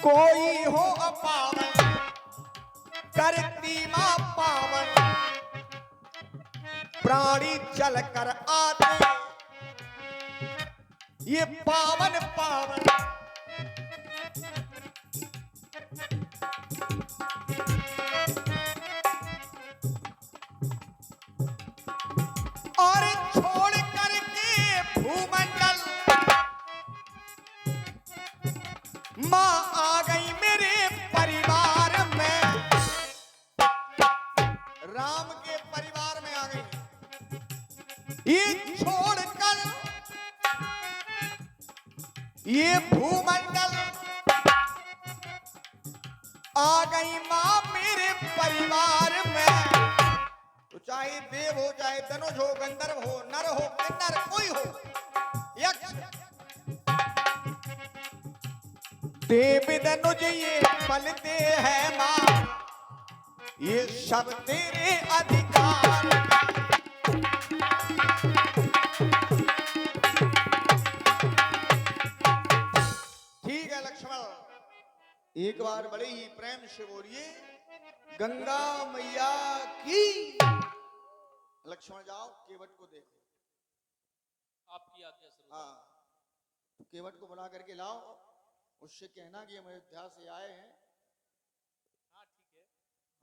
कोई हो अपावन करती मां पावन, प्राणी चल कर आते ये पावन पावन। और छोड़ करके भूमंडल मां आ गई मेरे परिवार में, राम के परिवार में आ गई। ये छोड़कर ये भूमंडल आ गई मां मेरे परिवार में। तो चाहे देव हो, चाहे धनुष हो, गंधर्व हो, नर हो, किन्नर कोई हो, यक्ष देव धनुष ये पलते हैं मां, ये सब तेरे अधिकार। ठीक है लक्ष्मण, एक बार बड़े ही प्रेम से बोलिए गंगा मैया की। लक्ष्मण जाओ केवट को देखो। आपकी आज्ञा सर। हाँ, तो केवट को बुला करके लाओ, उससे कहना कि हम अयोध्या से आए हैं। हाँ ठीक है।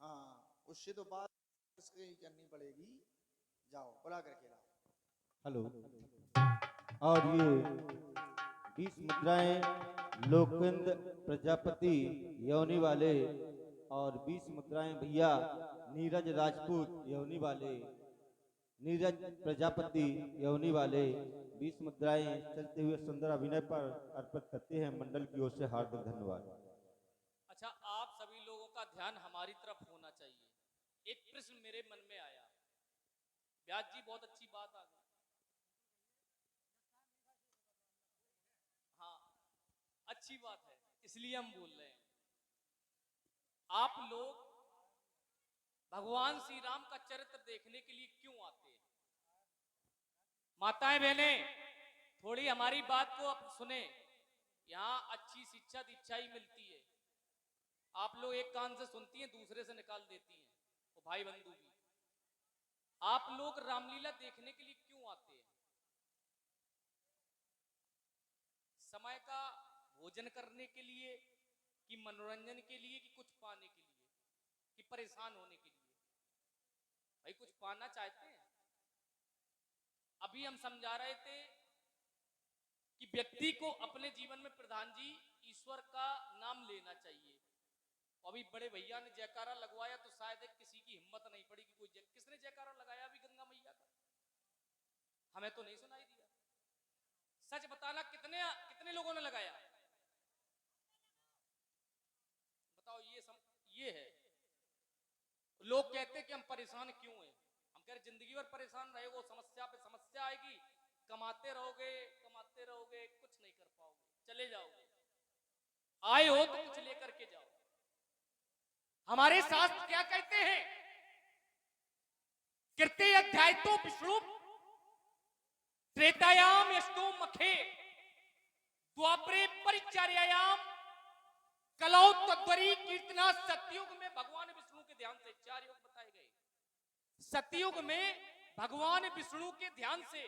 हाँ, उससे तो बात इसकी ही करनी पड़ेगी। जाओ बुला करके लाओ। हेलो। और ये 20 मुद्राएं लोकेंद्र प्रजापति यौनी वाले और 20 मुद्राएं भैया नीरज राजपूत यौनी वाले, नीरज प्रजापति यौनी वाले 20 मुद्राएं चलते हुए सुंदर अभिनय पर अर्पित करते हैं। मंडल की ओर से हार्दिक धन्यवाद। अच्छा, आप सभी लोगों का ध्यान हमारी तरफ होना चाहिए। एक प्रश्न मेरे मन में आया। व्यास जी बहुत अच्छी बात आ गई। हाँ, अच्छी बात है, इसलिए हम बोल रहे हैं। आप लोग भगवान श्री राम का चरित्र देखने के लिए क्यों आते हैं? माताएं बहनें, थोड़ी हमारी बात को अब सुने। यहाँ अच्छी शिक्षा दीक्षा ही मिलती है। आप लोग एक कान से सुनती हैं, दूसरे से निकाल देती हैं, वो भाई बंधु भी। आप लोग रामलीला देखने के लिए क्यों आते हैं? समय का भोजन करने के लिए, कि मनोरंजन के लिए, कि कुछ पाने के लिए, कि परेशान होने के लिए? भाई कुछ पाना चाहते हैं? अभी हम समझा रहे थे कि व्यक्ति को अपने जीवन में प्रधान जी ईश्वर का नाम लेना चाहिए। अभी बड़े भैया ने जयकारा लगवाया तो शायद किसी की हिम्मत नहीं पड़ी कि कोई किसने जयकारा लगाया अभी गंगा मैया का? हमें तो नहीं सुनाई दिया। सच बताना, कितने कितने लोगों ने लगाया? बताओ। ये है। लोग कहते कि हम परेशान क्यों हैं। हम कह रहे जिंदगी भर परेशान रहे, वो समस्या पे समस्या आएगी, कमाते रहोगे, कुछ नहीं कर पाओगे, चले जाओगे। आए हो तो कुछ लेकर के जाओ। हमारे शास्त्र क्या कहते हैं? कृत्य अध्याय तो विष्णु त्रेतायाम यष्टो मखे द्वापरे परिचर्यायाम कलौ तद्वरी कीर्तना। सतयुग में भगवान विष्णु के ध्यान से 4 योग बताए गए। सतयुग में भगवान विष्णु के ध्यान से,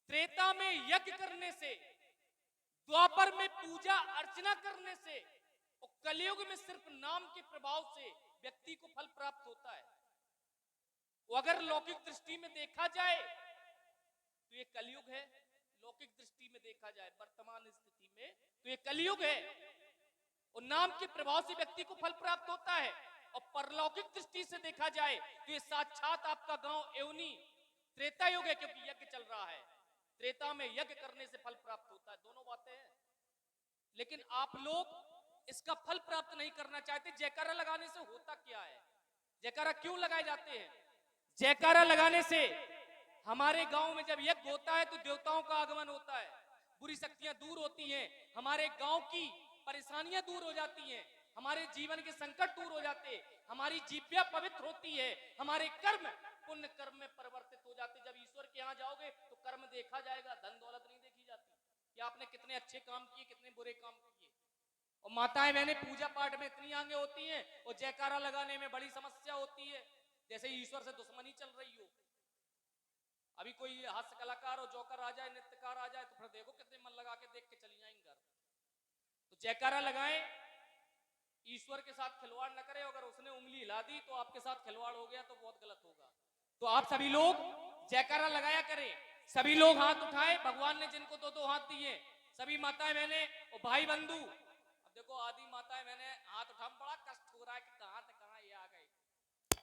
त्रेता में यज्ञ करने से, द्वापर में पूजा अर्चना करने से, और कलयुग में सिर्फ नाम के प्रभाव से व्यक्ति को फल प्राप्त होता है। वो अगर लौकिक दृष्टि में देखा जाए तो ये कलयुग है। लौकिक दृष्टि में देखा जाए वर्तमान स्थिति में तो ये कलयुग है, और नाम के प्रभाव से व्यक्ति को फल प्राप्त होता है। और परलौकिक दृष्टि से देखा जाए तो ये साक्षात आपका गांव एवनी त्रेता युग है, क्योंकि यज्ञ चल रहा है। त्रेता में यज्ञ करने से फल प्राप्त होता है। दोनों बातें हैं। लेकिन आप लोग इसका फल प्राप्त नहीं करना चाहते। जयकारा लगाने से होता क्या है? जयकारा क्यों लगाए जाते हैं? जयकारा लगाने से हमारे गांव में जब यज्ञ होता है तो देवताओं का आगमन होता है, बुरी शक्तियां दूर होती हैं, हमारे गांव की परेशानियां दूर हो जाती हैं, हमारे जीवन के संकट दूर हो जाते हैं, हमारी जीव्या पवित्र होती है, हमारे कर्म पुण्य कर्म में परिवर्तित हो जाते। जब ईश्वर के यहाँ जाओगे तो कर्म देखा जाएगा, धन दौलत नहीं देखी जाती कि आपने कितने अच्छे काम किए, कितने बुरे काम किए। और माताएं बहनें पूजा पाठ में इतनी आगे होती हैं और जयकारा लगाने में बड़ी समस्या होती है, जैसे ईश्वर से दुश्मनी चल रही हो। अभी कोई हास्य कलाकार और जोकर आ जाए, नृत्यकार आ जाए, तो फिर देखो कितने मन लगा के देख के चली जाएंगे घर। तो जयकारा लगाएं, ईश्वर के साथ खिलवाड़ न करें। अगर उसने उंगली हिला दी तो आपके साथ खिलवाड़ हो गया तो बहुत गलत होगा। तो आप सभी लोग जयकारा लगाया करें, सभी लोग हाथ उठाएं। भगवान ने जिनको दो दो हाथ दिए, सभी माताएं बहनें और भाई बंधु, अब देखो आदि माताएं बहनें हाथ उठा, बड़ा कष्ट हो रहा है कि कहां से कहां ये आ गए।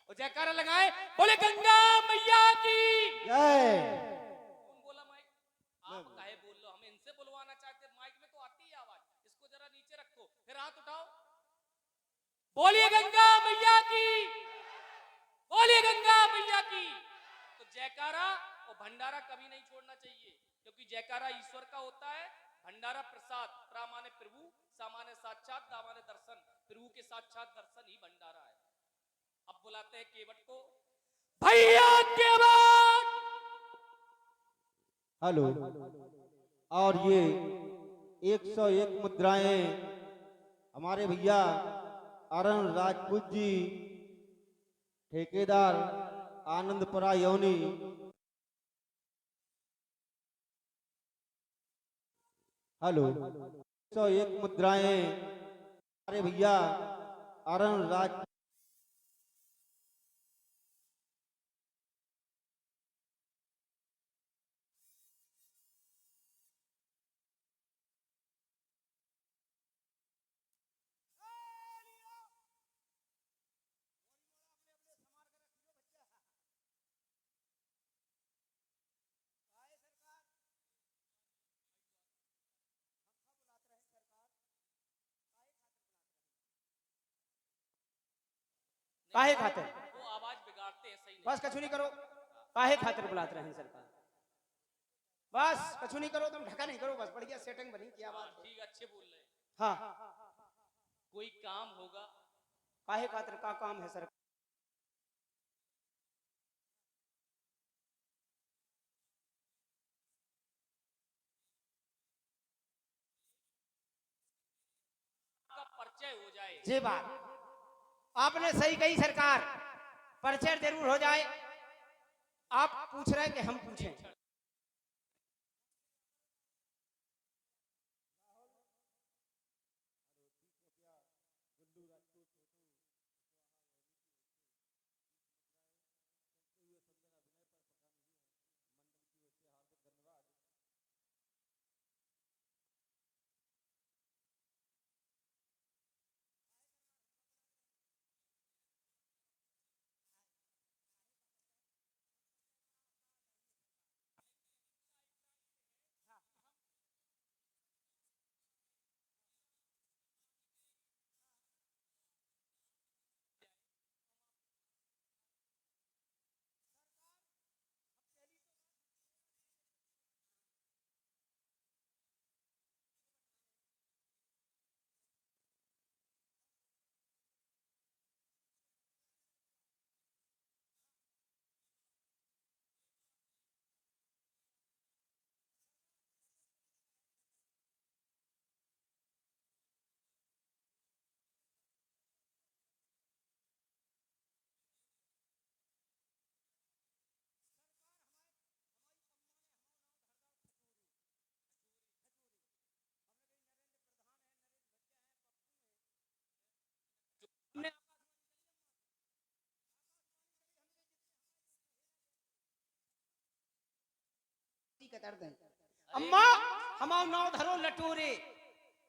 और जयकारा लगाएं, बोले गंगा मैया की जय। कौन बोला माइक? आप काहे बोल लो? हम इनसे बुलवाना चाहते, माइक में तो आती है आवाज, इसको जरा नीचे रखो, फिर हाथ उठाओ, बोलिए गंगा मैया की, बोलिए गंगा मैया की। तो जयकारा और भंडारा कभी नहीं छोड़ना चाहिए, क्योंकि जयकारा ईश्वर का होता है, भंडारा प्रसाद। प्रामाने प्रभु, सामान्य साक्षात, दामाने दर्शन। प्रभु के साक्षात दर्शन ही भंडारा है। अब बुलाते हैं केवट को। भैया केवट! हेलो। और ये 101 मुद्राएं हमारे भैया अरुण राजपूत जी, ठेकेदार आनंदपुरा यौनी। हेलो। 101 मुद्राएं हमारे भैया अरुण राज काहे खातिर? वो आवाज बिगाड़ते हैं, सही नहीं। बस कछु नहीं करो, काहे खातिर बुलाते रहे सरकार? बस कछु नहीं करो, तुम ढका नहीं करो, बस बढ़िया सेटिंग बनी, क्या बात है? ठीक, अच्छे बोल रहे हैं। हाँ, कोई काम होगा? काहे खातिर का काम है सर? का परिचय हो जाए। जी बात आपने सही कही सरकार, परिचय जरूर हो जाए। आप पूछ रहे हैं कि हम पूछें? हमने कर दें। अम्मा हमारा नाम धरो लटोरे।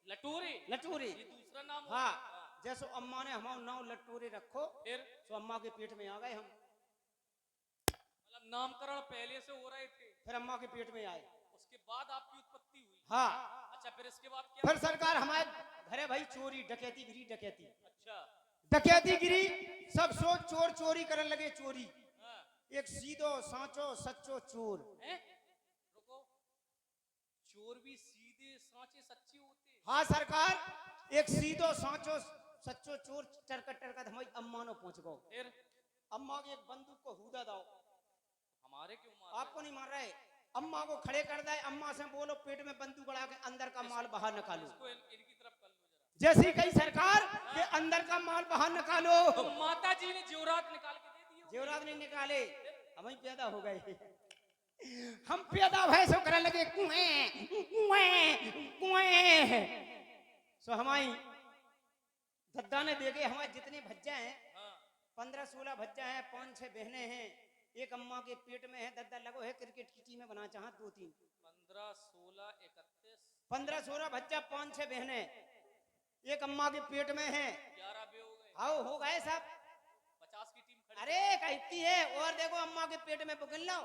लटोरे? लटोरे, ये दूसरा नाम होगा? हाँ, जैसो अम्मा ने हमारा नाम लटोरे रखो, फिर तो अम्मा के पेट में आ गए हम, मतलब नामकरण पहले से हो रहे थे, फिर अम्मा के पेट में आए। उसके बाद आपकी उत्पत्ति हुई? हाँ, अच्छा, फिर इसके बाद क्या? फिर सरकार हमारे घरे भाई चोरी डकैती गिरी, डकैती अच्छा, डकैती गिरी, सब सोच चोर चोरी करने लगे, चोरी। हाँ। एक सीधो सांचो सच्चो चोर। हैं? रुको, चोर भी सीधे सांचे सच्चे होते हैं? हाँ सरकार, एक सीधो सांचो सच्चो चोर टरकट टरकट हमारी अम्मा ने पहुंच गो। फिर अम्मा के एक बंदूक को हुदा दाओ। हमारे क्यों मार आपको नहीं मार रहे, अम्मा को खड़े कर दे, अम्मा से बोलो पेट में बंदूक बढ़ा के अंदर का माल बाहर निकालो। इसको इनकी तरफ कर लो जरा। जैसी कही सरकार के अंदर का माल बाहर निकालो। तो माता जी ने जेवरात निकाल के दे दिए होंगे। जेवरात नहीं निकाले, हम ही पैदा हो गए। हम पैदा भय सो करने लगे कुएं कुएं कुएं। सो हमारी दद्दा ने देखे हमारे जितने भज्जा हैं, हाँ 15-16 भज्जा हैं, 5-6 बहनें हैं, एक अम्मा के पेट में है। दद्दा लगो है क्रिकेट की टीम में बना चाह 2-3 15 16 31 15-16 भज्जा, 5-6 बहनें, एक अम्मा के पेट में है। 11 बे हो गए। आओ हो गए सब। 50 की टीम खड़ी। अरे कहती है और देखो अम्मा के पेट में बुकिन लो।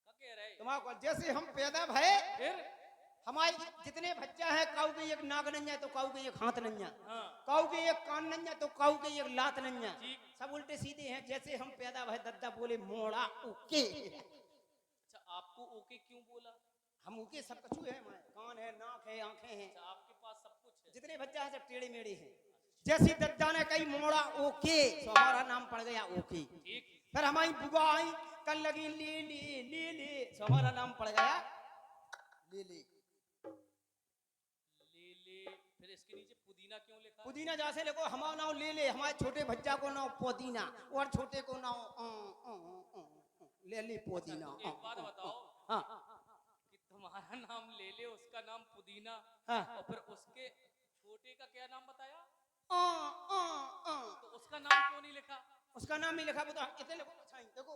क्या कह रहे? तुम्हारा जैसे हम पैदा भय, फिर हमारे जितने बच्चा है, काऊ के एक नाक नंजा तो काऊ के एक हाथ नंजा, हाँ काऊ के एक कान नंजा तो काऊ के एक लात नंजा, ठीक। सब उल्टे सीधे हैं। जैसे हम पैदा भय दद्दा बोले मोड़ा ओके। अच्छा आपको ओके क्यों बोला? हम ओके सब कछु है, हमारे कान है, नाक है, आंखें हैं, अच्छा आपके पास सब कुछ है। जितने बच्चा है सब टेढ़े मेढ़े हैं। जैसी दद्दा ने कही मोड़ा ओके, तो हमारा नाम पड़ गया ओके। ठीक। फिर हमारी बुआ आई कल लगी ले ले ले ले, तो हमारा नाम पड़ गया ले ले। ले ले। फिर इसके नीचे पुदीना क्यों लिखा? पुदीना जैसे लिखो हमारा नाम ले ले, हमारे छोटे बच्चा को नाम पुदीना और छोटे को नाम ले ले पुदीना। एक बात बताओ हाँ कि तुम्हारा नाम ले ले, उसका नाम पुदीना, हाँ और फिर उसके छोटे का क्या नाम बताया? आ, आ, आ। तो उसका नाम क्यों नहीं लिखा? उसका नाम नहीं लिखा, बता कितने लिखो। अच्छा देखो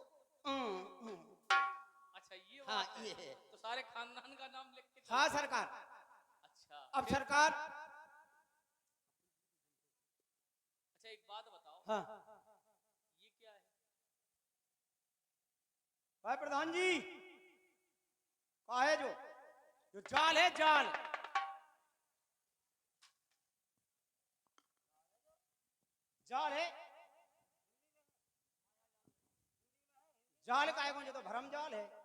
अच्छा ये हाँ बात है। ये है। तो सारे खानदान का नाम लिख के हाँ सरकार। अच्छा अब सरकार अच्छा एक बात बताओ, हाँ ये क्या है? भाई प्रधान जी कहा है जो जाल है, जाल जाल है, जाल का है कौन, जो तो भरम जाल है।